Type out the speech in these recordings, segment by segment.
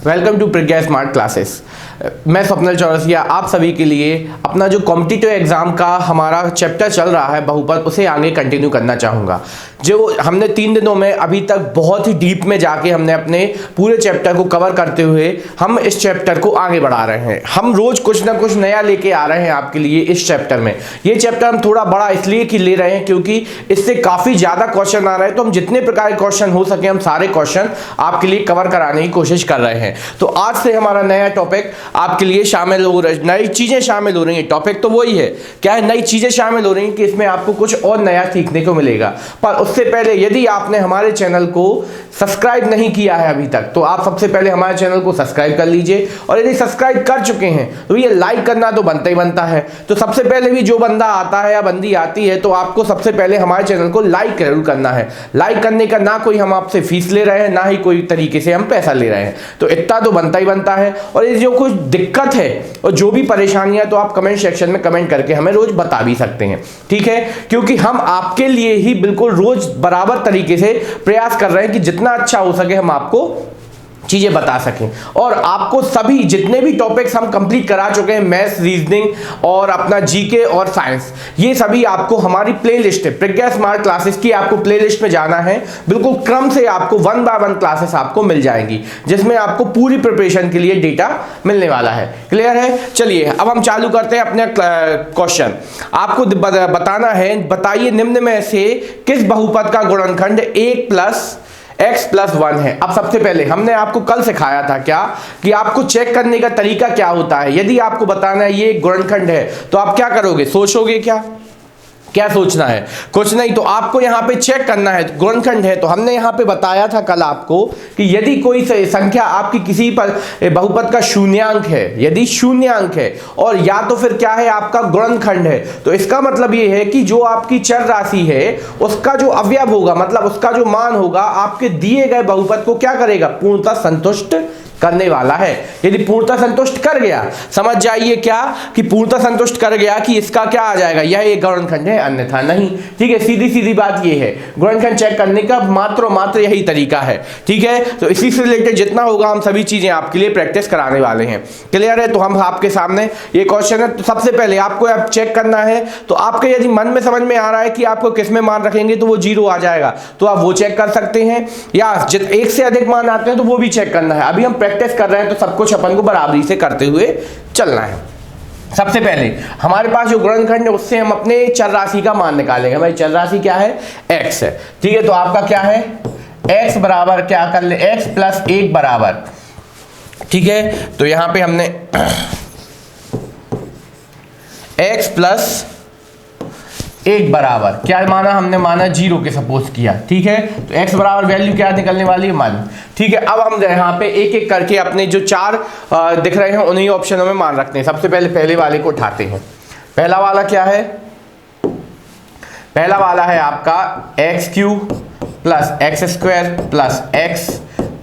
Welcome to Pragya smart classes. मैं स्वप्निल चौरसिया आप सभी के लिए अपना जो कॉम्पिटिटिव एग्जाम का हमारा चैप्टर चल रहा है बहुपद, उसे आगे कंटिन्यू करना चाहूँगा। जो हमने 3 दिनों में अभी तक बहुत ही डीप में जाके हमने अपने पूरे चैप्टर को कवर करते हुए हम इस चैप्टर को आगे बढ़ा रहे हैं। हम रोज कुछ ना कुछ नया लेके आ रहे हैं आपके लिए इस चैप्टर में। ये चैप्टर हम थोड़ा बड़ा इसलिए कि ले रहे हैं क्योंकि इससे काफ़ी ज़्यादा क्वेश्चन आ रहे हैं, तो हम जितने प्रकार के क्वेश्चन हो सके हम सारे क्वेश्चन आपके लिए कवर कराने की कोशिश कर रहे हैं। तो आज से हमारा नया टॉपिक आपके लिए शामिल हो रहा है, नई चीज़ें शामिल हो रही हैं। टॉपिक तो वही है, क्या है, नई चीज़ें शामिल हो रही हैं कि इसमें आपको कुछ और नया सीखने को मिलेगा। पर उससे पहले यदि आपने हमारे चैनल को सब्सक्राइब नहीं किया है अभी तक, तो आप सबसे पहले हमारे चैनल को सब्सक्राइब कर लीजिए, और यदि सब्सक्राइब कर चुके हैं तो ये लाइक करना तो बनता ही बनता है। तो सबसे पहले भी जो बंदा आता है या बंदी आती है तो आपको सबसे पहले हमारे चैनल को लाइक जरूर करना है। लाइक करने का ना कोई हम आपसे फीस ले रहे हैं, ना ही कोई तरीके से हम पैसा ले रहे हैं, तो इतना तो बनता ही बनता है। और ये जो कुछ दिक्कत है और जो भी परेशानियां, तो आप कमेंट सेक्शन में कमेंट करके हमें रोज बता भी सकते हैं, ठीक है, क्योंकि हम आपके लिए ही बिल्कुल रोज बराबर तरीके से प्रयास कर रहे हैं कि जितना अच्छा हो सके हम आपको चीजें बता सकें। और आपको सभी जितने भी टॉपिक्स हम कंप्लीट करा चुके हैं, मैथ्स, रीजनिंग और अपना जीके और साइंस, ये सभी आपको हमारी प्लेलिस्ट है प्रज्ञा स्मार्ट क्लासेस की, आपको प्लेलिस्ट में जाना है। बिल्कुल क्रम से आपको 1 बाय 1 क्लासेस आपको मिल जाएंगी, जिसमें आपको पूरी प्रिपरेशन के लिए डेटा मिलने वाला है। क्लियर है? चलिए अब हम चालू करते हैं अपने क्वेश्चन। आपको बताना है, बताइए निम्न में से किस बहुपद का गुणनखंड 1 + x + 1 है। अब सबसे पहले हमने आपको कल सिखाया था क्या कि आपको चेक करने का तरीका क्या होता है। यदि आपको बताना है ये गुणनखंड है तो आप क्या करोगे, सोचोगे क्या सोचना है, कुछ नहीं, तो आपको यहाँ पे चेक करना है गुणनखंड है। तो हमने यहाँ पे बताया था कल आपको कि यदि कोई संख्या आपकी किसी पर बहुपद का शून्यांक है, यदि शून्यांक है और या तो फिर क्या है आपका गुणनखंड है, तो इसका मतलब ये है कि जो आपकी चर राशि है उसका जो अवयव होगा, मतलब उसका जो मान होगा, आपके दिए गए बहुपद को क्या करेगा, पूर्णतः संतुष्ट करने वाला है। यदि पूर्णतः संतुष्ट कर गया, समझ जाइए क्या कि पूर्णतः संतुष्ट कर गया कि इसका क्या आ जाएगा, यह एक गुणनखंड है, अन्यथा नहीं। ठीक है, सीधी सीधी बात ये है, गुणनखंड चेक करने का मात्र यही तरीका है। ठीक है, तो इसी से रिलेटेड जितना होगा हम सभी चीजें आपके लिए प्रैक्टिस कराने वाले हैं। क्लियर है? तो हम आपके सामने ये क्वेश्चन है। तो सबसे पहले आपको अब चेक करना है, तो आपके यदि मन में समझ में आ रहा है कि आपको किस में मान रखेंगे तो वो 0 आ जाएगा, तो आप वो चेक कर सकते हैं, या 1 से अधिक मान आते हैं तो वो भी चेक करना है। अभी हम प्रैक्टिस कर रहे हैं तो सब कुछ अपन को बराबरी से करते हुए चलना है। सबसे पहले हमारे पास जो गुणनखंड है उससे हम अपने चर राशि का मान निकालेंगे। हमारी चर राशि क्या है, x है। ठीक है, तो आपका क्या है, x बराबर क्या कर ले, x + 1 बराबर, ठीक है, तो यहां पे हमने x + 1 बराबर क्या माना, हमने माना 0 के सपोज किया। ठीक है, तो x बराबर वैल्यू क्या निकलने वाली है, 1। ठीक है, अब हम यहाँ पे एक एक करके अपने जो 4 दिख रहे हैं उन्हीं ऑप्शनों में मान रखते हैं। सबसे पहले वाले को उठाते हैं। पहला वाला क्या है, पहला वाला है आपका x³ + x² + x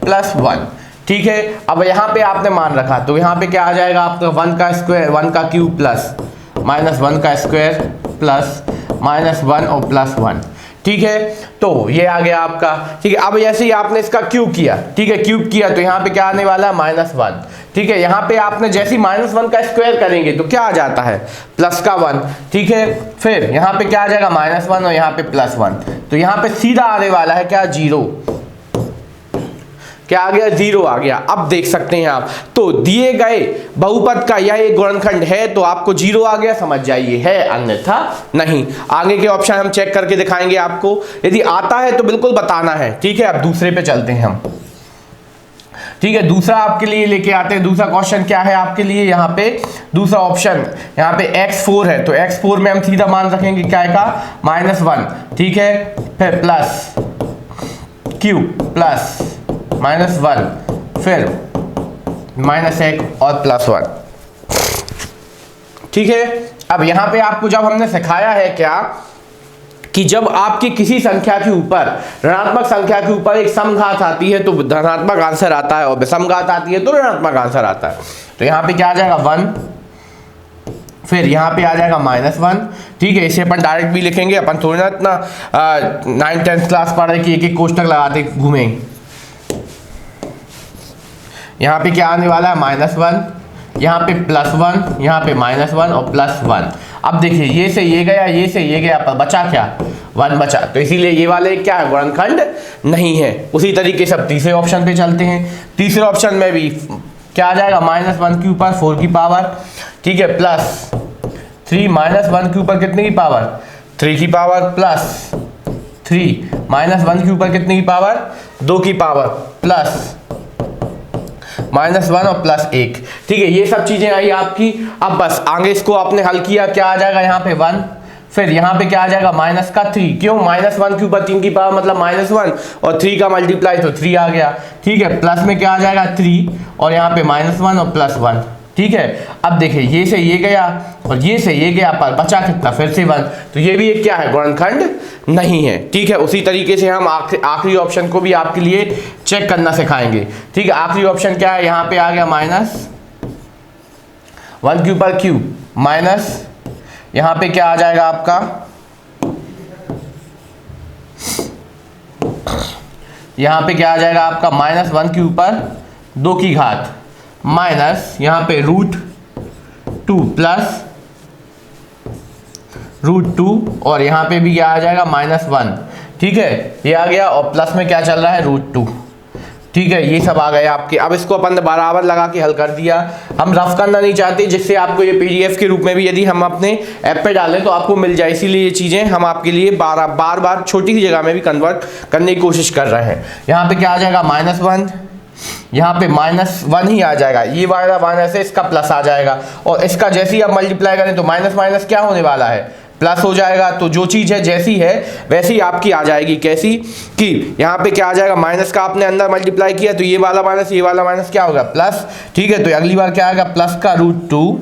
+ 1। ठीक है, अब यहाँ पे आपने मान रखा तो यहाँ पे क्या आ जाएगा आपका 1 का स्क्वायर, 1 का क्यूब प्लस -1 का स्क्वायर प्लस -1 और +1। ठीक है, तो ये आ गया आपका। ठीक है, अब जैसे ही आपने इसका क्यूब किया, ठीक है, क्यूब किया तो यहाँ पे क्या आने वाला है, -1। ठीक है, यहाँ पे आपने जैसे ही -1 का स्क्वायर करेंगे तो क्या आ जाता है, +1। ठीक है, फिर यहाँ पे क्या आ जाएगा, -1 और यहाँ पे +1, तो यहाँ पे सीधा आने वाला है क्या, 0। क्या आ गया, 0 आ गया। अब देख सकते हैं आप, तो दिए गए बहुपद का यह एक गुणनखंड है तो आपको 0 आ गया, समझ जाइए है, अन्यथा नहीं। आगे के ऑप्शन हम चेक करके दिखाएंगे आपको, यदि आता है तो बिल्कुल बताना है। ठीक है, अब दूसरे पे चलते हैं हम। ठीक है, दूसरा आपके लिए लेके आते हैं। दूसरा क्वेश्चन क्या है आपके लिए, यहाँ पे दूसरा ऑप्शन, यहाँ पे x4 है, तो x4 में हम सीधा मान रखेंगे क्या का, -1। ठीक है, फिर प्लस q प्लस -1, फिर -1 और +1। ठीक है, अब यहां पे आपको जब हमने सिखाया है क्या कि जब आपकी किसी संख्या के ऊपर, ऋणात्मक संख्या के ऊपर एक समघात आती है तो धनात्मक आंसर आता है, और विषमघात आती है तो ऋणात्मक आंसर आता है। तो यहां पे क्या आ जाएगा, 1, फिर यहाँ पे आ जाएगा -1। ठीक है, इसे अपन डायरेक्ट भी लिखेंगे, अपन थोड़ी ना इतना 9th 10th क्लास पढ़ रहे कि एक एक कोष्टक लगाते घूमें। यहाँ पे क्या आने वाला है -1, यहाँ पे +1, यहाँ पे -1 और +1। अब देखिए ये से ये गया, ये से ये गया, पर बचा क्या, 1 बचा, तो इसीलिए ये वाले क्या है, गुणनखंड नहीं है। उसी तरीके से अब तीसरे ऑप्शन पे चलते हैं। तीसरे ऑप्शन में भी क्या आ जाएगा, -1 के ऊपर 4 की पावर, ठीक है, +3 -1 के ऊपर कितने की पावर, 3 की पावर, +3 -1 के ऊपर कितने की पावर, 2 की पावर, प्लस -1 और +1, ठीक है। ये सब चीजें आई आपकी। अब बस आगे इसको आपने हल किया, क्या आ जाएगा यहाँ पे 1, फिर यहाँ पे क्या आ जाएगा -3, क्यों, -1 के ऊपर 3 की पावर मतलब -1 और 3 का मल्टीप्लाई तो 3 आ गया, ठीक है। प्लस में क्या आ जाएगा 3 और यहाँ पे -1 और +1, ठीक है। अब देखिए ये से ये गया और ये से ये गया, पर बचा कितना, फिर से 1, तो ये भी एक क्या है, गुणनखंड नहीं है, ठीक है। उसी तरीके से हम आखिरी ऑप्शन को भी आपके लिए चेक करना सिखाएंगे, ठीक है। आखिरी ऑप्शन क्या है, यहाँ पे आ गया -1 के ऊपर क्यू, माइनस यहाँ पे क्या आ जाएगा आपका, यहाँ पे क्या आ जाएगा आपका, -1 के ऊपर 2 की घात, माइनस यहाँ पे √2 प्लस √2 और यहाँ पे भी क्या आ जाएगा, -1, ठीक है, ये आ गया, और प्लस में क्या चल रहा है, √2, ठीक है। ये सब आ गए आपके। अब इसको अपन ने बराबर लगा के हल कर दिया। हम रफ करना नहीं चाहते, जिससे आपको ये PDF के रूप में भी यदि हम अपने ऐप पे डालें तो आपको मिल जाए, इसीलिए ये चीज़ें हम आपके लिए बार बार छोटी सी जगह में भी कन्वर्ट करने की कोशिश कर रहे हैं। यहाँ पे क्या आ जाएगा, -1, यहाँ पे -1 ही आ जाएगा, ये वाला माइनस है, इसका प्लस आ जाएगा, और इसका जैसे ही आप मल्टीप्लाई करें तो माइनस माइनस क्या होने वाला है, प्लस हो जाएगा। तो जो चीज़ है जैसी है वैसी आपकी आ जाएगी, कैसी कि यहाँ पे क्या आ जाएगा, माइनस का आपने अंदर मल्टीप्लाई किया तो ये वाला माइनस, ये वाला माइनस क्या होगा, प्लस, ठीक है। तो अगली बार क्या आएगा, प्लस का √2,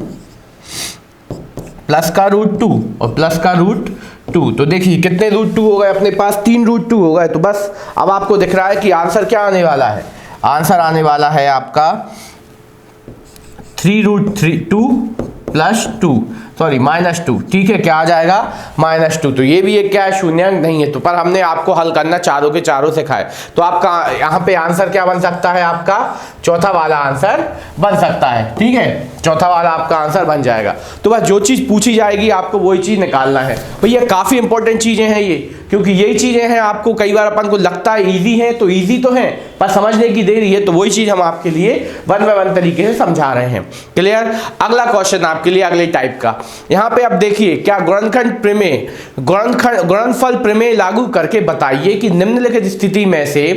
प्लस का √2 और प्लस का √2। तो देखिए कितने √2 हो गए अपने पास, 3 √2 हो गए। तो बस अब आपको दिख रहा है कि आंसर क्या आने वाला है, आंसर आने वाला है आपका 3√2 प्लस 2, सॉरी -2, ठीक है। क्या आ जाएगा, -2। तो ये भी एक क्या है, शून्यांक नहीं है। तो पर हमने आपको हल करना चारों के चारों सिखाए, तो आपका यहाँ पे आंसर क्या बन सकता है, आपका चौथा वाला आंसर बन सकता है, ठीक है, चौथा वाला आपका आंसर बन जाएगा। तो बस जो चीज़ पूछी जाएगी आपको वही चीज़ निकालना है। भैया काफ़ी इंपॉर्टेंट चीज़ें हैं ये, क्योंकि यही चीज़ें हैं आपको कई बार अपन को लगता है ईजी है, तो ईजी तो है पर समझने की देरी है। तो वही चीज़ हम आपके लिए 1 बाय 1 तरीके से समझा रहे हैं। क्लियर। अगला क्वेश्चन आपके लिए अगले टाइप का, यहाँ पे आप देखिए, क्या गुणनखंड प्रमेय, गुणनफल प्रमेय लागू करके बताइए कि निम्नलिखित स्थिति में से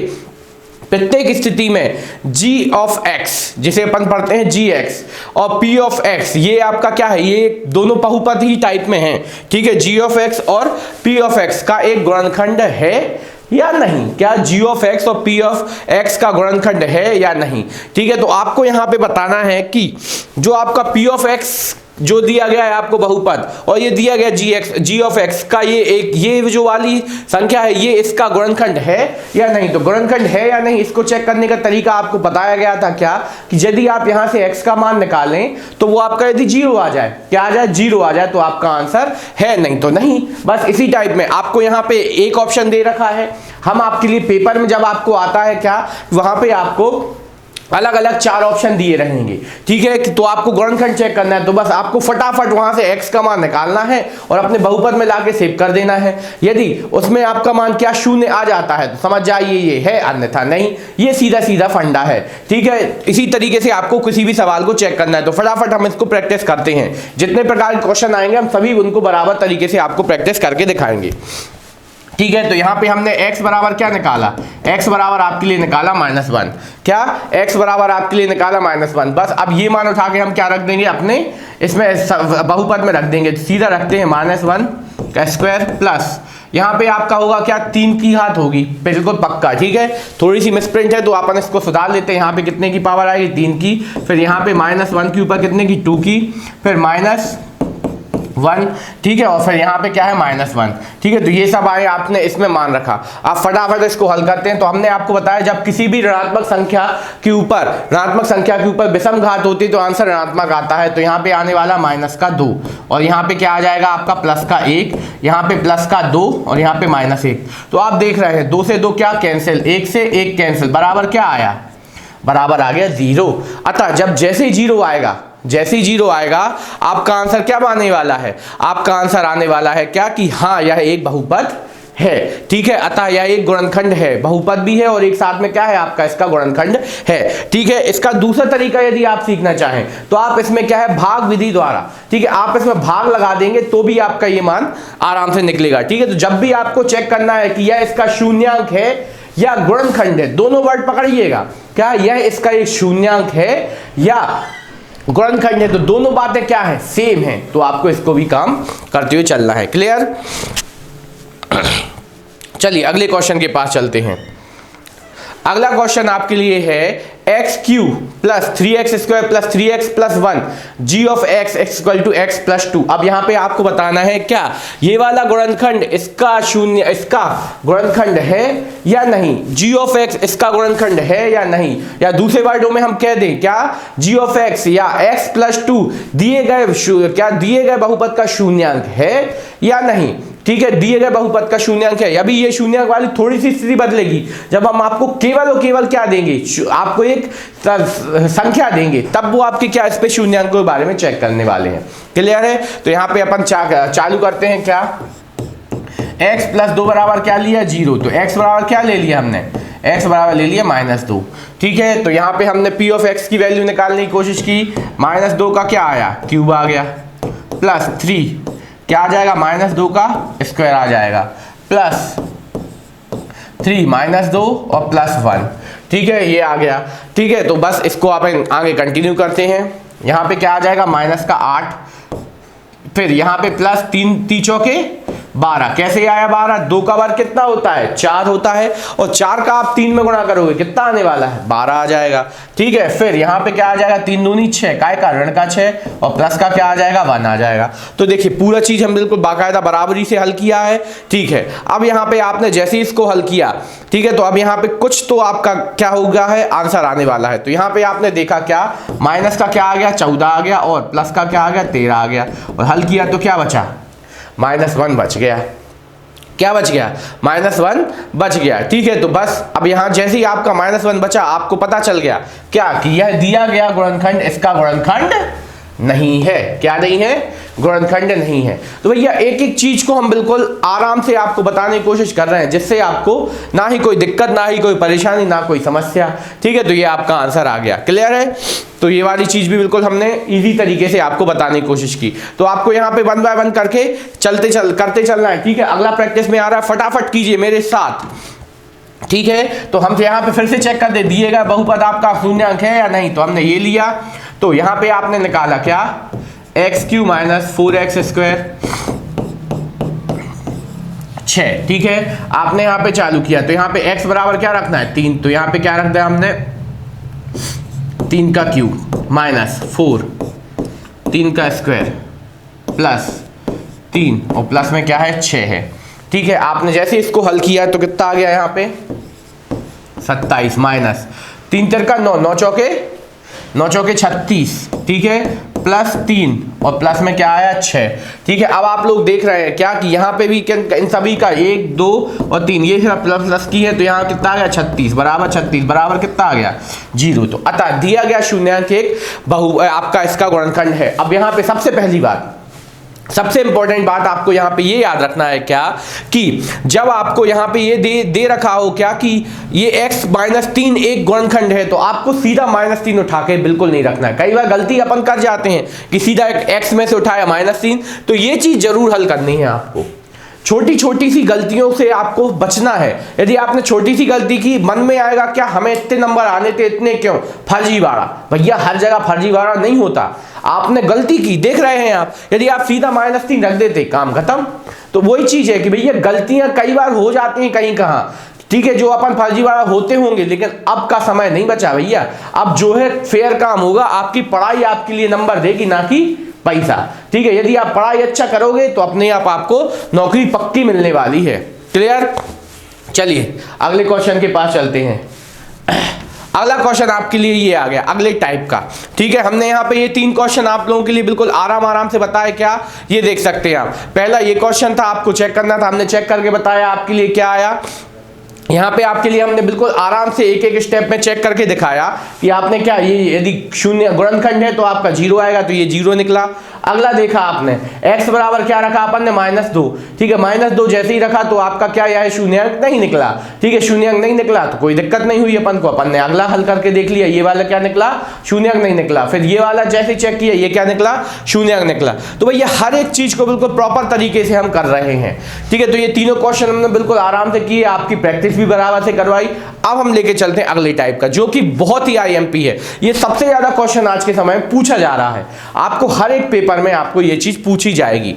प्रत्येक स्थिति में g(x), जिसे अपन पढ़ते हैं gx, और p(x), ये आपका क्या है, ये दोनों बहुपद ही टाइप में हैं, ठीक है। g(x) और p(x) का एक गुणनखंड है या नहीं, क्या g(x) और p(x) का गुणनखंड है या नहीं, ठीक है। तो आपको यहाँ पे बताना है कि जो आपका p(x) जो दिया गया है आपको बहुपद, और ये दिया गया g(x) का ये जो वाली संख्या है, ये इसका गुणनखंड है या नहीं। तो गुणनखंड है या नहीं इसको चेक करने का तरीका आपको बताया गया था, क्या कि यदि आप यहाँ से x का मान निकालें तो वो आपका यदि 0 आ जाए, क्या आ जाए, 0 आ जाए, तो आपका आंसर है, नहीं तो नहीं। बस इसी टाइप में आपको यहाँ पे एक ऑप्शन दे रखा है। हम आपके लिए पेपर में जब आपको आता है क्या, वहां पे आपको अलग अलग 4 ऑप्शन दिए रहेंगे, ठीक है। तो आपको गुणनखंड चेक करना है, तो बस आपको फटाफट वहां से x का मान निकालना है और अपने बहुपद में लाके सेव कर देना है। यदि उसमें आपका मान क्या 0 आ जाता है तो समझ जाइए ये है, अन्यथा नहीं। ये सीधा सीधा फंडा है, ठीक है। इसी तरीके से आपको किसी भी सवाल को चेक करना है, तो फटाफट हम इसको प्रैक्टिस करते हैं। जितने प्रकार के क्वेश्चन आएंगे हम सभी उनको बराबर तरीके से आपको प्रैक्टिस करके दिखाएंगे, ठीक है। तो यहाँ पे हमने x बराबर क्या निकाला, x बराबर आपके लिए निकाला -1, क्या x बराबर आपके लिए निकाला -1। बस अब ये मान उठा के हम क्या रख देंगे, अपने इसमें बहुपद में रख देंगे। सीधा रखते हैं -1 का स्क्वायर प्लस यहाँ पे आपका होगा क्या, 3 की घात होगी, बिल्कुल पक्का, ठीक है। थोड़ी सी मिसप्रिंट है तो अपन इसको सुधार लेते हैं। यहाँ पे कितने की पावर आएगी, 3 की, फिर यहाँ पे -1 के ऊपर कितने की, 2 की, फिर -1, ठीक है, और फिर यहाँ पे क्या है, -1, ठीक है। तो ये सब आए, आपने इसमें मान रखा। आप फटाफट इसको हल करते हैं। तो हमने आपको बताया जब किसी भी ऋणात्मक संख्या के ऊपर विषम घात होती है तो आंसर ऋणात्मक आता है। तो यहाँ पे आने वाला -2 और यहाँ पे क्या आ जाएगा आपका +1, यहाँ पे +2 और यहाँ पे -1। तो आप देख रहे हैं 2 से 2 क्या कैंसिल, 1 से 1 कैंसिल, बराबर क्या आया, बराबर आ गया 0। अतः जब जैसे ही 0 आएगा, जैसे ही 0 आएगा, आपका आंसर क्या आने वाला है? आपका आंसर आने वाला है क्या कि हाँ यह एक बहुपद है। ठीक है, अतः यह एक गुणनखंड है, बहुपद भी है और एक साथ में क्या है आपका इसका गुणनखंड है। ठीक है, इसका दूसरा तरीका यदि आप सीखना चाहें तो आप इसमें क्या है भाग विधि द्वारा, ठीक है, आप इसमें भाग लगा देंगे तो भी आपका ये मान आराम से निकलेगा। ठीक है, तो जब भी आपको चेक करना है कि यह इसका शून्यांक है या गुणनखंड है, दोनों वर्ड पकड़िएगा, क्या यह इसका एक शून्यांक है या गुणनखंड है, तो दोनों बातें क्या है सेम है, तो आपको इसको भी काम करते हुए चलना है। क्लियर? चलिए अगले क्वेश्चन के पास चलते हैं। अगला क्वेश्चन आपके लिए है x cube plus 3x square plus 3x plus 1 g of x equal to x plus 2। अब यहाँ पे आपको बताना है क्या ये वाला गुणनखंड इसका शून्य इसका गुणनखंड है या नहीं, g ऑफ x इसका गुणनखंड है या नहीं, या दूसरे वर्डों में हम कह दें क्या g ऑफ x या x प्लस 2 दिए गए बहुपद का शून्यांक है या नहीं। ठीक है, दिए गए बहुपद का शून्यांक है। अभी ये शून्यांक वाली थोड़ी सी स्थिति बदलेगी जब हम आपको केवल और केवल क्या देंगे, आपको एक संख्या देंगे, तब वो आपके क्या इस पे शून्यांक के बारे में चेक करने वाले हैं। क्लियर है? तो यहाँ पे अपन चालू करते हैं क्या, x प्लस 2 बराबर क्या लिया 0, तो x बराबर क्या ले लिया हमने, x बराबर ले लिया -2। ठीक है, तो यहाँ पे हमने p ऑफ x की वैल्यू निकालने की कोशिश की, -2 का क्या आया क्यूब आ गया, प्लस 3 क्या आ जाएगा -2 का स्क्वायर आ जाएगा, प्लस 3 -2 और प्लस 1। ठीक है, ये आ गया। ठीक है, तो बस इसको आप आगे कंटिन्यू करते हैं। यहाँ पे क्या आ जाएगा -8, फिर यहाँ पे प्लस 3 चौके 12, कैसे आया 12, 2 का वर्ग कितना होता है 4 होता है, और 4 का आप 3 में गुणा करोगे कितना आने वाला है 12 आ जाएगा। ठीक है, फिर यहाँ पे क्या आ जाएगा 3 दूनी 6, काय का ऋण का 6 और प्लस का क्या आ जाएगा 1 आ जाएगा। तो देखिए पूरा चीज हम बिल्कुल बाकायदा बराबरी से हल किया है। ठीक है, अब यहाँ पे आपने जैसे ही इसको हल किया, ठीक है, तो अब यहाँ पे कुछ तो आपका क्या हो गया है आंसर आने वाला है। तो यहाँ पे आपने देखा क्या माइनस का क्या आ गया 14 आ गया और प्लस का क्या आ गया 13 आ गया, और हल किया तो क्या बचा -1 बच गया। क्या बच गया -1 बच गया। ठीक है, तो बस अब यहां जैसे ही आपका -1 बचा आपको पता चल गया क्या कि यह दिया गया गुणनखंड इसका गुणनखंड नहीं है। क्या नहीं है, गुणनखंड नहीं है। तो भैया एक एक चीज को हम बिल्कुल आराम से आपको बताने की कोशिश कर रहे हैं जिससे आपको ना ही कोई दिक्कत, ना ही कोई परेशानी, ना कोई समस्या। ठीक है, तो ये आपका आंसर आ गया। क्लियर है? तो ये वाली चीज भी बिल्कुल हमने इजी तरीके से आपको बताने की कोशिश की। तो आपको यहाँ पे 1 बाय 1 करके करते चलना है। ठीक है, अगला प्रैक्टिस में आ रहा है, फटाफट कीजिए मेरे साथ। ठीक है, तो हम यहाँ पे फिर से चेक कर दे दिएगा बहुपद आपका शून्यांक है या नहीं। तो हमने ये लिया, तो यहाँ पे आपने निकाला क्या x³ - 4x² 6। ठीक है, आपने यहाँ पे चालू किया, तो यहाँ पे x बराबर क्या रखना है 3, तो यहाँ पे क्या रख दिया हमने 3 का क्यूब -4 3 का स्क्वायर प्लस 3 और प्लस में क्या है 6 है। ठीक है, आपने जैसे इसको हल किया तो कितना आ गया यहाँ पे 27 माइनस 3 3 का 9 9 चौके 36। ठीक है, प्लस 3 और प्लस में क्या आया 6। ठीक है, अब आप लोग देख रहे हैं क्या कि यहाँ पे भी इन सभी का 1 2 और 3 ये प्लस की है, तो यहाँ कितना आ गया 36 बराबर 36 बराबर कितना आ गया 0। तो अतः दिया गया शून्यांक एक आपका इसका गुणनखंड है। अब यहाँ पे सबसे पहली बात, सबसे इंपॉर्टेंट बात आपको यहाँ पे ये याद रखना है क्या कि जब आपको यहाँ पे ये दे रखा हो क्या कि ये x -3 एक गुणनखंड है, तो आपको सीधा -3 उठा के बिल्कुल नहीं रखना है। कई बार गलती अपन कर जाते हैं कि सीधा x में से उठाया -3, तो ये चीज जरूर हल करनी है आपको। छोटी छोटी सी गलतियों से आपको बचना है। यदि आपने छोटी सी गलती की, मन में आएगा क्या हमें इतने नंबर आने थे, इतने क्यों, फर्जीवाड़ा। भैया हर जगह फर्जीवाड़ा नहीं होता, आपने गलती की, देख रहे हैं आप, यदि आप सीधा -3 रख देते काम खत्म। तो वही चीज है कि भैया गलतियां कई बार हो जाती हैं कहीं कहाँ, ठीक है, जो अपन फर्जीवाड़ा होते होंगे, लेकिन अब का समय नहीं बचा भैया। अब जो है फेयर काम होगा, आपकी पढ़ाई आपके लिए नंबर देगी, ना कि पैसा। ठीक है, यदि आप पढ़ाई अच्छा करोगे तो अपने आप आपको नौकरी पक्की मिलने वाली है। क्लियर? चलिए अगले क्वेश्चन के पास चलते हैं। अगला क्वेश्चन आपके लिए ये आ गया अगले टाइप का। ठीक है, हमने यहाँ पे ये 3 क्वेश्चन आप लोगों के लिए बिल्कुल आराम से बताया। क्या ये देख सकते हैं आप, पहला ये क्वेश्चन था, आपको चेक करना था, हमने चेक करके बताया आपके लिए क्या आया यहाँ पे आपके लिए हमने बिल्कुल आराम से एक एक स्टेप में चेक करके दिखाया कि आपने क्या, ये यदि शून्य गुणनखंड है तो आपका 0 आएगा, तो ये 0 निकला। अगला देखा आपने x बराबर क्या रखा अपन ने, -2, ठीक है। -2 जैसे ही रखा तो आपका क्या यह शून्यंक नहीं निकला, ठीक है। शून्यंक नहीं निकला तो कोई दिक्कत नहीं हुई अपन को, अपन ने अगला हल करके देख लिया, ये वाला क्या निकला, शून्यंक नहीं निकला। फिर ये वाला जैसे चेक किया, ये क्या निकला, शून्यंक निकला। तो भैया हर एक चीज को बिल्कुल प्रॉपर तरीके से हम कर रहे हैं, ठीक है। तो ये तीनों क्वेश्चन हमने बिल्कुल आराम से किए, आपकी प्रैक्टिस भी बराबर से करवाई। अब हम लेके चलते हैं अगले टाइप का, जो कि बहुत ही आईएमपी है। ये सबसे ज्यादा क्वेश्चन आज के समय में पूछा जा रहा है, आपको हर एक पेपर में आपको ये चीज पूछी जाएगी।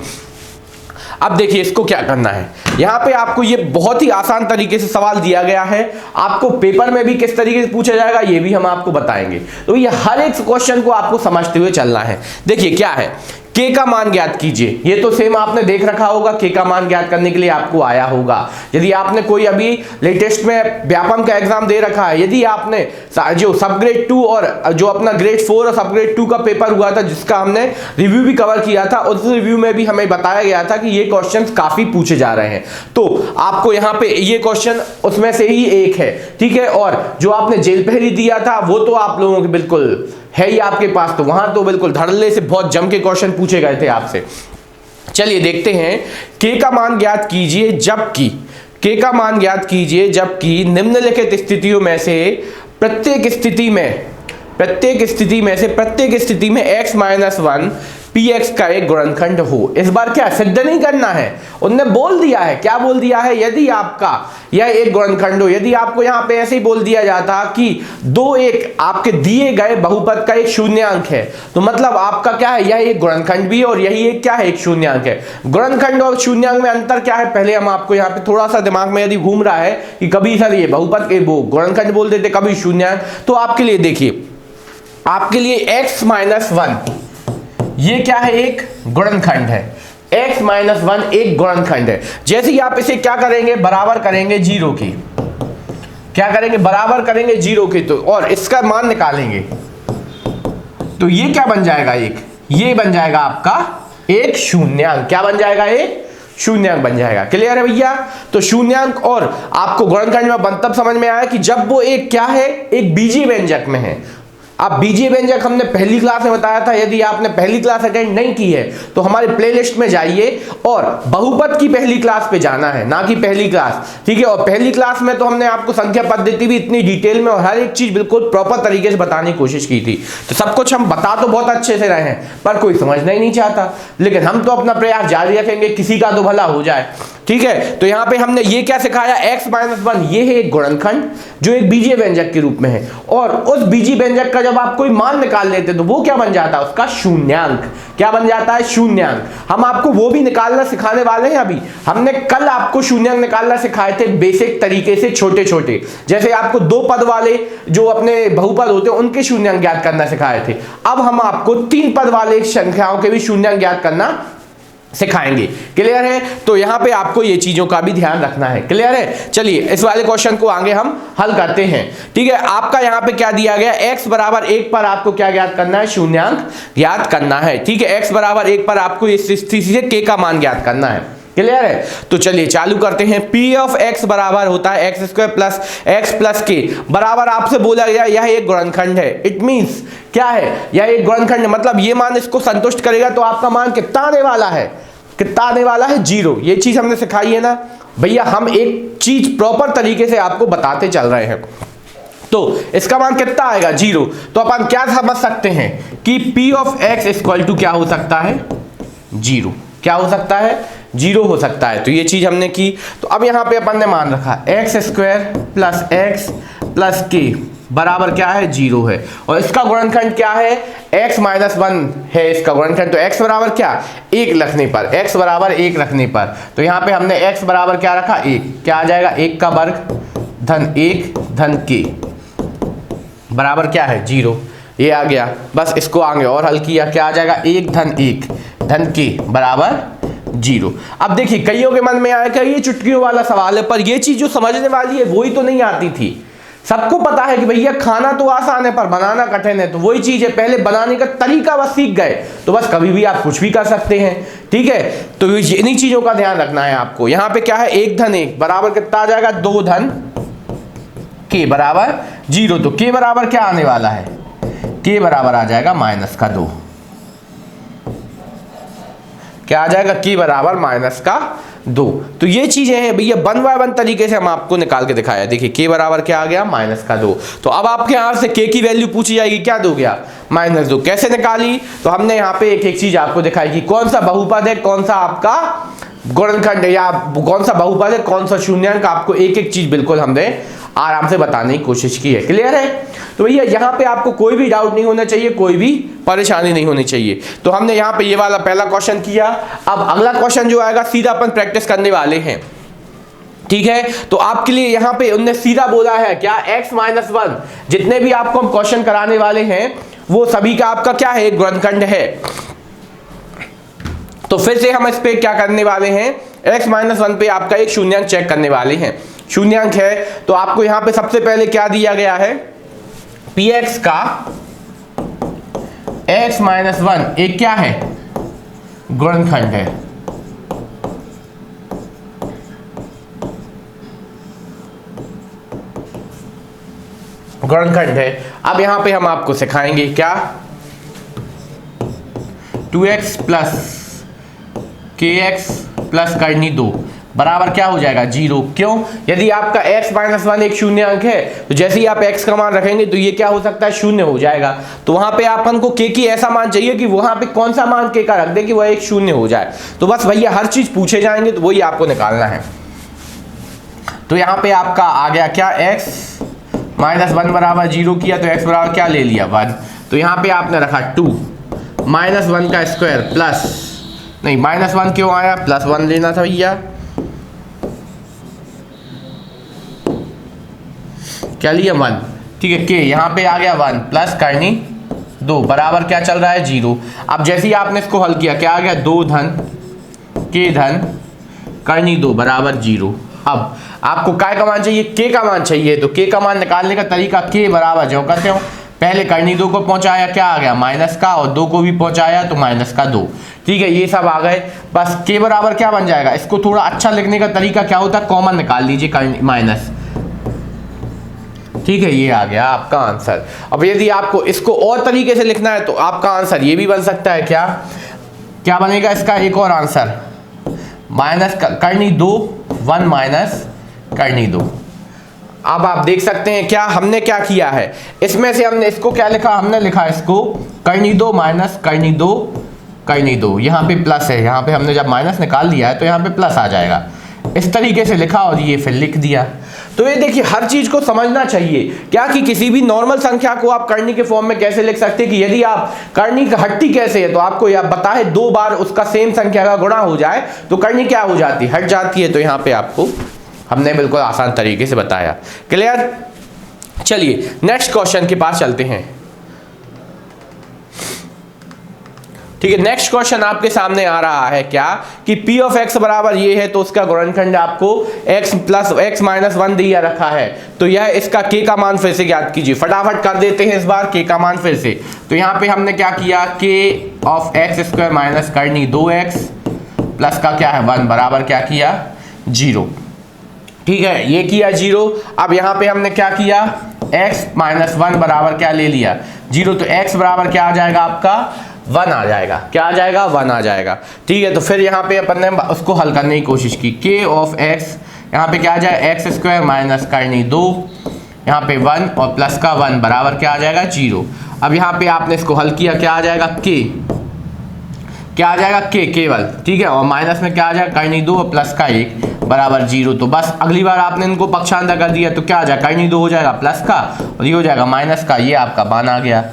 अब देखिए इसको क्या करना है, यहां पे आपको ये बहुत ही आसान तरीके से सवाल दिया गया है, आपको पेपर में भी किस तरीके से पूछा जाएगा ये भी हम आपको बताएंगे। तो ये हर एक क्वेश्चन को आपको समझते हुए चलना है। देखिए क्या है, k का मान ज्ञात कीजिए, ये तो सेम आपने देख रखा होगा, k का मान ज्ञात करने के लिए आपको आया होगा। यदि आपने कोई अभी लेटेस्ट में व्यापम का एग्जाम दे रखा है, यदि आपने जो सब ग्रेड 2 और जो अपना ग्रेड 4 और सब ग्रेड 2 का पेपर हुआ था, जिसका हमने रिव्यू भी कवर किया था, उस रिव्यू में भी हमें बताया गया था कि ये क्वेश्चन काफी पूछे जा रहे हैं। तो आपको यहाँ पे ये क्वेश्चन उसमें से ही एक है, ठीक है। और जो आपने जेल पहरी दिया था वो तो आप लोगों के बिल्कुल है ही आपके पास, तो वहां तो बिल्कुल धड़ल्ले से बहुत जम के क्वेश्चन पूछे गए थे आपसे। चलिए देखते हैं, k का मान ज्ञात कीजिए जबकि, k का मान ज्ञात कीजिए जबकि निम्नलिखित स्थितियों में से प्रत्येक स्थिति में x - 1 px का एक गुणनखंड हो। इस बार क्या सिद्ध नहीं करना है, उनने बोल दिया है, क्या बोल दिया है, यदि आपका यह एक गुणनखंड हो। यदि आपको यहाँ पे ऐसे ही बोल दिया जाता कि 2 एक आपके दिए गए बहुपद का एक शून्यांक है, तो मतलब आपका क्या है, यह एक गुणनखंड भी है और यही एक क्या है, एक शून्यांक है। गुणनखंड और शून्यांक में अंतर क्या है, पहले हम आपको यहाँ पे थोड़ा सा दिमाग में यदि घूम रहा है कि कभी सर ये बहुपद के वो गुणनखंड बोल देते, कभी शून्यांक, तो आपके लिए देखिए, आपके लिए x - 1 ये क्या है, एक गुणनखंड है। x - 1 एक गुणनखंड है। जैसे ही आप इसे क्या करेंगे, बराबर करेंगे 0 की, क्या करेंगे, बराबर करेंगे 0 की, तो और इसका मान निकालेंगे, तो ये क्या बन जाएगा, ये बन जाएगा आपका एक शून्यांक। क्या बन जाएगा, एक शून्यांक बन जाएगा। क्लियर है भैया। तो शून्यांक और आपको गुणनखंड में तब समझ में आया कि जब वो एक क्या है, एक बीजीय व्यंजक में है। अब बीजीय व्यंजक हमने पहली क्लास में बताया था, यदि आपने पहली क्लास अटेंड नहीं की है तो हमारे प्लेलिस्ट में जाइए और बहुपद की पहली क्लास पे जाना है, ना कि पहली क्लास, ठीक है। और पहली क्लास में तो हमने आपको संख्या पद्धति भी इतनी डिटेल में और हर एक चीज बिल्कुल प्रॉपर तरीके से बताने की कोशिश की थी। तो सब कुछ हम बता तो बहुत अच्छे से रहे हैं, पर कोई समझना ही नहीं चाहता। लेकिन हम तो अपना प्रयास जारी रखेंगे, किसी का तो भला हो जाए, ठीक है। तो यहाँ पे हमने ये क्या सिखाया, x - 1 ये है एक गुणनखंड जो एक बीजीय व्यंजक के रूप में है, और उस बीजीय व्यंजक का जब आप कोई मान निकाल लेते तो वो क्या बन जाता है, उसका शून्यांक। क्या बन जाता है, शून्यांक। हम आपको वो भी निकालना सिखाने वाले हैं। अभी हमने कल आपको शून्यांक निकालना सिखाए थे बेसिक तरीके से, छोटे छोटे, जैसे आपको 2 पद वाले जो अपने बहुपद होते हैं उनके शून्यांक ज्ञात करना सिखाए थे। अब हम आपको 3 पद वाले संख्याओं के भी शून्यांक ज्ञात करना सिखाएंगे। क्लियर है। तो यहां पे आपको ये चीजों का भी ध्यान रखना है। क्लियर है। चलिए इस वाले क्वेश्चन को आगे हम हल करते हैं। ठीक है, आपका यहां पे क्या दिया गया, x बराबर 1 पर आपको क्या ज्ञात करना है, शून्यांक ज्ञात करना है। ठीक है, x बराबर 1 पर आपको इस स्थिति से k का मान ज्ञात करना है। क्लियर है। तो चलिए चालू करते हैं। P ऑफ x बराबर होता है x square plus x plus k बराबर आपसे बोला गया यह एक गुणनखंड है। इट मींस क्या है, यह एक गुणनखंड है, मतलब ये मान इसको संतुष्ट करेगा। तो आपका मान कितना आने वाला है, कितना आने वाला है, 0। ये चीज हमने सिखाई है ना भैया, हम एक चीज प्रॉपर तरीके से आपको बताते चल रहे हैं। तो इसका मान कितना आएगा, 0। तो अपन क्या समझ सकते हैं कि P of x equal to क्या हो सकता है, 0। क्या हो सकता है, 0 हो सकता है। तो ये चीज हमने की। तो अब यहां पे अपन ने मान रखा x square plus x plus k बराबर क्या है, 0 है। और इसका गुणनखंड क्या है, x माइनस 1 है इसका गुणनखंड। तो x बराबर क्या, 1 रखने पर, x बराबर 1 रखने पर, तो यहाँ पे हमने x बराबर क्या रखा, 1। क्या आ जाएगा, 1 का वर्ग धन 1 धन k बराबर क्या है, 0। ये आ गया। बस इसको आगे और हल किया, क्या आ जाएगा, 1 धन 1 धन k बराबर 0। अब देखिए कईयों के मन में आया कि ये चुटकियों वाला सवाल है, पर ये चीज जो समझने वाली है वही तो नहीं आती थी। सबको पता है कि भैया खाना तो आसान है पर बनाना कठिन है। तो वही चीज है, पहले बनाने का तरीका बस सीख गए तो बस कभी भी आप कुछ भी कर सकते हैं। ठीक है, तो इन्हीं चीजों का ध्यान रखना है आपको। यहाँ पे क्या है, 1 धन 1 बराबर कितना आ जाएगा, 2 धन k बराबर 0, तो k बराबर क्या आने वाला है, k बराबर आ जाएगा -2। क्या आ जाएगा, k बराबर -2। तो ये चीजें हैं भैया, 1 बाय 1 तरीके से हम आपको निकाल के दिखाया। देखिए k बराबर क्या आ गया, -2। तो अब आपके यहां से k की वैल्यू पूछी जाएगी, क्या दोगे आप, -2। कैसे निकाली, तो हमने यहाँ पे एक एक चीज आपको दिखाई कि कौन सा बहुपद है, कौन सा आपका गुणनखंड है, या कौन सा बहुपद है, कौन सा शून्यांक, आपको एक एक चीज बिल्कुल हमने आराम से बताने की कोशिश की है। क्लियर है। तो भैया यहाँ पे आपको कोई भी डाउट नहीं होना चाहिए, कोई भी परेशानी नहीं होनी चाहिए। तो हमने यहाँ पे ये वाला पहला क्वेश्चन किया। अब अगला क्वेश्चन जो आएगा सीधा अपन प्रैक्टिस करने वाले हैं, ठीक है। तो आपके लिए यहाँ पे उनने सीधा बोला है क्या, x-1, जितने भी आपको हम क्वेश्चन कराने वाले हैं वो सभी का आपका क्या है, एक गुणनखंड है। तो फिर से हम इस पे क्या करने वाले हैं, x-1 पे आपका एक शून्यांक चेक करने वाले हैं। शून्यांक है तो आपको यहां पे सबसे पहले क्या दिया गया है, px का x-1 एक क्या है, गुणनखंड है। गुणनखंड है। अब यहां पे हम आपको सिखाएंगे क्या, 2x प्लस kx प्लस करनी 2 बराबर क्या हो जाएगा, 0। क्यों, यदि आपका x-1 एक शून्यांक है तो जैसे ही आप x का मान रखेंगे तो ये क्या हो सकता है, शून्य हो जाएगा। तो वहां पे अपन को k की ऐसा मान चाहिए कि वहां पे कौन सा मान k का रख दे कि वह एक शून्य हो जाए। तो बस भैया हर चीज पूछे जाएंगे तो वही आपको निकालना है। तो यहाँ पे आपका आ गया क्या, x-1 बराबर 0 किया तो x बराबर क्या ले लिया, 1। तो यहाँ पे आपने रखा 2 -1 का स्क्वायर प्लस, नहीं -1 क्यों आया, +1 लेना था भैया, क्या लिया 1, ठीक है। k यहाँ पे आ गया 1 प्लस करनी 2 बराबर क्या चल रहा है, 0। अब जैसे ही आपने इसको हल किया क्या आ गया, 2 धन k धन करनी 2 बराबर 0। अब आपको काय का मान चाहिए, k का मान चाहिए। तो k का मान निकालने का तरीका, k बराबर जो करते हो, पहले करनी 2 को पहुंचाया क्या आ गया, माइनस का, और 2 को भी पहुंचाया तो -2, ठीक है। ये सब आ गए। बस k बराबर क्या बन जाएगा, इसको थोड़ा अच्छा लिखने का तरीका क्या होता है, कॉमन निकाल लीजिए, माइनस, ठीक है। ये आ गया आपका आंसर। अब यदि आपको इसको और तरीके से लिखना है तो आपका आंसर ये भी बन सकता है, क्या क्या बनेगा इसका एक और आंसर, माइनस करनी 2 1 माइनस करनी 2। अब आप देख सकते हैं क्या हमने क्या किया है, इसमें से हमने इसको क्या लिखा, हमने लिखा इसको करनी 2 माइनस करनी 2, यहाँ पे प्लस है, यहाँ पे हमने जब माइनस निकाल लिया है तो यहाँ पे प्लस आ जाएगा। इस तरीके से लिखा और ये फिर लिख दिया। तो ये देखिए हर चीज को समझना चाहिए क्या, कि किसी भी नॉर्मल संख्या को आप करनी के फॉर्म में कैसे लिख सकते हैं, कि यदि आप करनी हटती कैसे है, तो आपको यह पता है 2 बार उसका सेम संख्या का गुणा हो जाए तो करनी क्या हो जाती है, हट जाती है। तो यहाँ पे आपको हमने बिल्कुल आसान तरीके से बताया। क्लियर। चलिए नेक्स्ट क्वेश्चन के पास चलते हैं, ठीक है। नेक्स्ट क्वेश्चन आपके सामने आ रहा है क्या, कि p ऑफ x बराबर ये है तो उसका गुणनखंड आपको x प्लस x-1 दिया रखा है। तो यह इसका k का मान फिर से ज्ञात कीजिए। फटाफट कर देते हैं इस बार k का मान फिर से। तो यहाँ पे हमने क्या किया, k ऑफ x² माइनस करनी 2x प्लस का क्या है 1 बराबर क्या किया, 0, ठीक है। ये किया 0। अब यहाँ पे हमने क्या किया, x-1 बराबर क्या ले लिया, 0। तो x बराबर क्या आ जाएगा आपका, 1 आ जाएगा। क्या आ जाएगा, 1 आ जाएगा, ठीक है। तो फिर यहाँ पे अपन ने उसको हल करने की कोशिश की, k ऑफ x यहाँ पे क्या आ जाए, x² माइनस करनी 2, यहाँ पे 1 और प्लस का 1 बराबर क्या आ जाएगा, 0। अब यहाँ पे आपने इसको हल किया, क्या आ जाएगा, क्या आ जाएगा, k केवल, ठीक है। और माइनस में क्या आ जाएगा, करनी 2 और प्लस का 1 बराबर 0। तो बस अगली बार आपने इनको पक्षांतर कर दिया तो क्या आ जाएगा, करनी 2 हो जाएगा प्लस का और ये हो जाएगा माइनस का, ये आपका मान आ गया।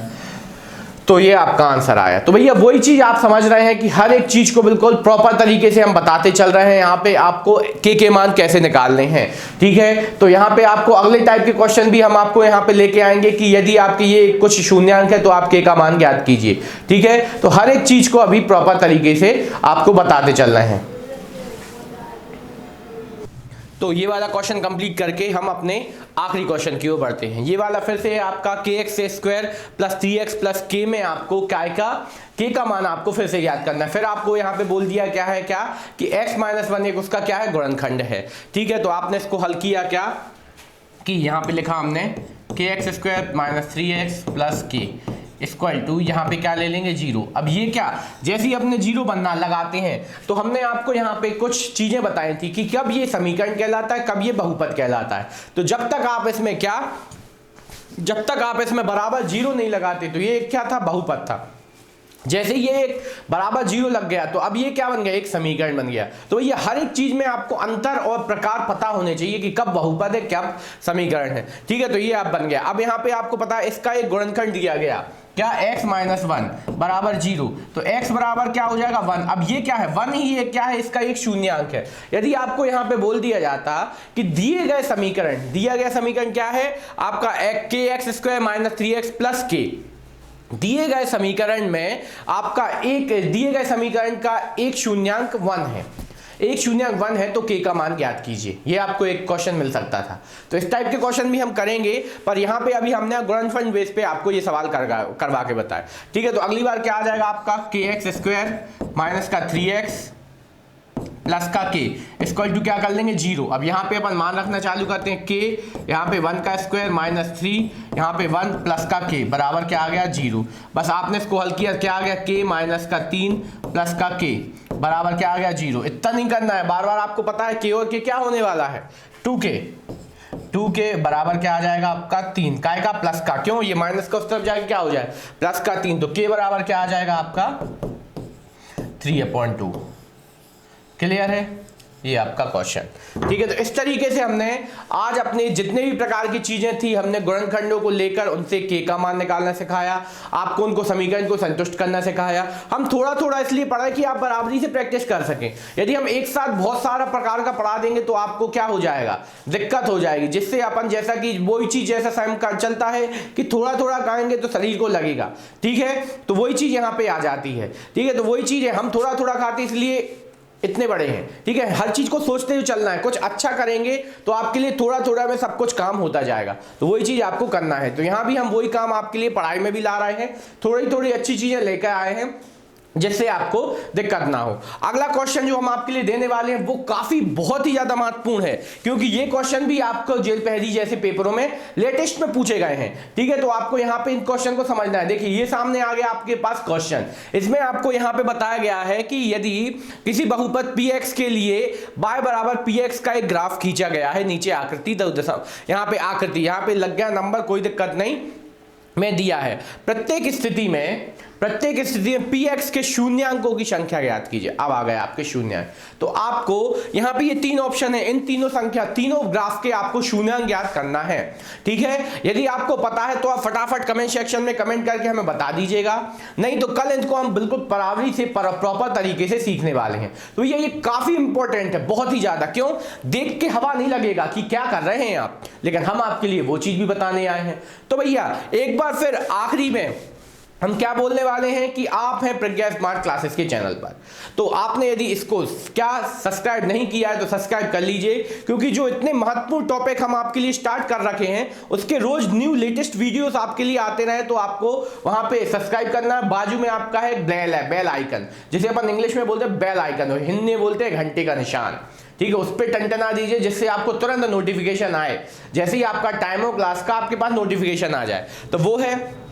तो ये आपका आंसर आया। तो भैया वही चीज आप समझ रहे हैं कि हर एक चीज को बिल्कुल प्रॉपर तरीके से हम बताते चल रहे हैं यहाँ पे आपको के मान कैसे निकालने हैं, ठीक है। तो यहाँ पे आपको अगले टाइप के क्वेश्चन भी हम आपको यहाँ पे लेके आएंगे कि यदि आपके ये कुछ शून्यांक है तो आप के का मान ज्ञात कीजिए, ठीक है। तो हर एक चीज को अभी प्रॉपर तरीके से आपको बताते चल रहे हैं। तो ये वाला क्वेश्चन कंप्लीट करके हम अपने आखिरी क्वेश्चन की ओर बढ़ते हैं। ये वाला फिर से है आपका kx² plus 3x plus k में आपको k का मान आपको फिर से याद करना है। फिर आपको यहाँ पे बोल दिया क्या है, क्या कि x-1 एक उसका क्या है, गुणनखंड है, ठीक है। तो आपने इसको हल किया क्या, कि यहाँ पे लिखा हमने के x square minus 3x plus के इक्वल टू यहाँ पे क्या ले लेंगे 0। अब ये क्या, जैसे ही अपने 0 बनना लगाते हैं तो हमने आपको यहाँ पे कुछ चीजें बताई थी कि कब ये समीकरण कहलाता है, कब ये बहुपद कहलाता है। तो जब तक आप इसमें बराबर 0 नहीं लगाते तो ये क्या था, बहुपद था। जैसे ये एक बराबर 0 लग गया तो अब ये क्या बन गया, एक समीकरण बन गया। तो ये हर एक चीज में आपको अंतर और प्रकार पता होने चाहिए कि कब बहुपद है, कब समीकरण है। ठीक है, तो ये अब बन गया। अब यहाँ पे आपको पता है इसका एक गुणनखंड दिया गया, क्या, x माइनस 1 बराबर 0, तो x बराबर क्या हो जाएगा 1। अब ये क्या है, 1 ही है, क्या है, इसका एक शून्यांक है। यदि आपको यहाँ पे बोल दिया जाता कि दिया गया समीकरण क्या है आपका, के x square minus 3x plus के, दिए गए समीकरण में आपका दिए गए समीकरण का एक शून्यांक 1 है, एक शून्यांक 1 है, तो k का मान ज्ञात कीजिए। ये आपको एक क्वेश्चन मिल सकता था। तो इस टाइप के क्वेश्चन भी हम करेंगे, पर यहाँ पे अभी हमने गुणनफल बेस पे आपको ये सवाल करवा के बताया। ठीक है, तो अगली बार क्या आ जाएगा आपका, के एक्स स्क्वायर माइनस का 3x प्लस का k इक्वल टू क्या कर लेंगे 0। अब यहाँ पे अपन मान रखना चालू करते हैं, k यहाँ पे 1 का स्क्वायर माइनस 3, यहाँ पे 1 प्लस का k बराबर क्या आ गया 0। बस आपने इसको हल किया, क्या आ गया, k माइनस का 3 प्लस का k बराबर क्या आ गया 0। इतना नहीं करना है, बार बार आपको पता है k और k क्या होने वाला है, 2k बराबर क्या आ जाएगा आपका 3, काय का, प्लस का, क्यों, ये माइनस का उस तरफ जाके क्या हो जाए प्लस का 3, तो k बराबर क्या आ जाएगा आपका 3/2। क्लियर है ये आपका क्वेश्चन। ठीक है, तो इस तरीके से हमने आज अपने जितने भी प्रकार की चीजें थी हमने गुणनखंडों को लेकर उनसे k का मान निकालना सिखाया, आपको उनको समीकरण को संतुष्ट करना सिखाया। हम थोड़ा थोड़ा इसलिए पढ़ा कि आप बराबरी से प्रैक्टिस कर सकें। यदि हम एक साथ बहुत सारा प्रकार का पढ़ा देंगे तो आपको क्या हो जाएगा, दिक्कत हो जाएगी, जिससे अपन जैसा कि वही चीज जैसा समय का चलता है कि थोड़ा थोड़ा खाएंगे तो शरीर को लगेगा। ठीक है, तो वही चीज यहाँ पे आ जाती है। ठीक है, तो वही चीज है, हम थोड़ा थोड़ा खाते इसलिए इतने बड़े हैं। ठीक है, हर चीज को सोचते हुए चलना है, कुछ अच्छा करेंगे तो आपके लिए थोड़ा थोड़ा में सब कुछ काम होता जाएगा। तो वही चीज आपको करना है। तो यहां भी हम वही काम आपके लिए पढ़ाई में भी ला रहे हैं, थोड़ी थोड़ी अच्छी चीजें लेकर आए हैं जिससे आपको दिक्कत ना हो। अगला क्वेश्चन जो हम आपके लिए देने वाले हैं वो काफी बहुत ही ज्यादा महत्वपूर्ण है, क्योंकि ये क्वेश्चन भी आपको जेल पहरी जैसे पेपरों में लेटेस्ट में पूछे गए हैं। ठीक है, तो आपको यहाँ पे इन क्वेश्चन को समझना है। देखिए ये सामने आ गया आपके पास क्वेश्चन, इसमें आपको यहाँ पे बताया गया है कि यदि किसी बहुपद px के लिए y बराबर px का एक ग्राफ खींचा गया है, नीचे आकृति यहाँ पे आकृति, यहाँ पे लग गया नंबर, कोई दिक्कत नहीं, में दिया है प्रत्येक स्थिति में px के शून्यांकों की संख्या ज्ञात कीजिए। अब आ गए आपके शून्यांक, तो आपको यहाँ पे ये 3 ऑप्शन है, इन तीनों ग्राफ के आपको शून्यांक ज्ञात करना है। ठीक है, यदि आपको पता है तो आप फटाफट कमेंट सेक्शन में कमेंट करके हमें बता दीजिएगा, नहीं तो कल इनको हम बिल्कुल बराबरी से प्रॉपर तरीके से सीखने वाले हैं। तो ये काफी इंपॉर्टेंट है, बहुत ही ज्यादा। क्यों, देख के हवा नहीं लगेगा कि क्या कर रहे हैं आप, लेकिन हम आपके लिए वो चीज भी बताने आए हैं। तो भैया एक बार फिर आखिरी में हम क्या बोलने वाले हैं कि आप हैं प्रज्ञा स्मार्ट क्लासेस के चैनल पर, तो आपने यदि इसको क्या सब्सक्राइब नहीं किया है तो सब्सक्राइब कर लीजिए, क्योंकि जो इतने महत्वपूर्ण टॉपिक हम आपके लिए स्टार्ट कर रखे हैं उसके रोज न्यू लेटेस्ट वीडियोस आपके लिए आते रहे, तो आपको वहां पे सब्सक्राइब करना है। बाजू में आपका है बेल आइकन, जिसे अपन इंग्लिश में बोलते हैं बेल आइकन और हिंदी में बोलते हैं घंटे का निशान। ठीक है, उस पर टंटना दीजिए जिससे आपको तुरंत नोटिफिकेशन आए, जैसे ही आपका टाइम हो क्लास का आपके पास नोटिफिकेशन आ जाए, तो वो है।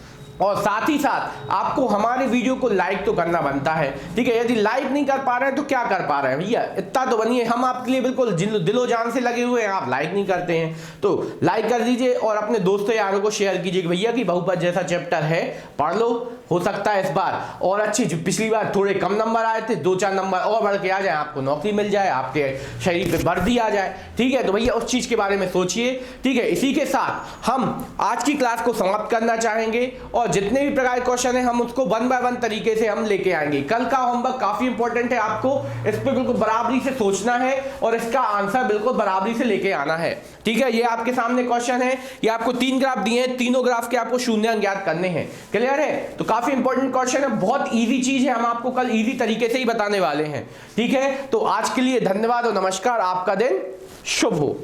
और साथ ही साथ आपको हमारे वीडियो को लाइक तो करना बनता है। ठीक है, यदि लाइक नहीं कर पा रहे हैं तो क्या कर पा रहे हैं भैया, इतना तो बनिए, हम आपके लिए बिल्कुल दिलो जान से लगे हुए हैं, आप लाइक नहीं करते हैं तो लाइक कर दीजिए और अपने दोस्तों यारों को शेयर कीजिए कि भैया की बहुपद जैसा चैप्टर है, पढ़ लो, हो सकता है इस बार और अच्छी, पिछली बार थोड़े कम नंबर आए थे, 2-4 नंबर और बढ़ के आ जाए, आपको नौकरी मिल जाए, आपके शरीर पे वर्दी आ जाए। ठीक है, तो भैया उस चीज के बारे में सोचिए। ठीक है, इसी के साथ हम आज की क्लास को समाप्त करना चाहेंगे और जितने भी प्रकार के क्वेश्चन है हम उसको 1 बाय 1 तरीके से हम लेके आएंगे। कल का होमवर्क काफी इंपॉर्टेंट है, आपको इस पे बिल्कुल बराबरी से सोचना है और इसका आंसर बिल्कुल बराबरी से लेके आना है। ठीक है, ये आपके सामने क्वेश्चन है, ये आपको 3 ग्राफ दिए हैं, तीनों ग्राफ के आपको शून्यांक ज्ञात करने हैं। क्लियर है, तो काफी इंपॉर्टेंट क्वेश्चन है, बहुत इजी चीज है, हम आपको कल इजी तरीके से ही बताने वाले हैं। ठीक है, तो आज के लिए धन्यवाद और नमस्कार, आपका दिन शुभ हो।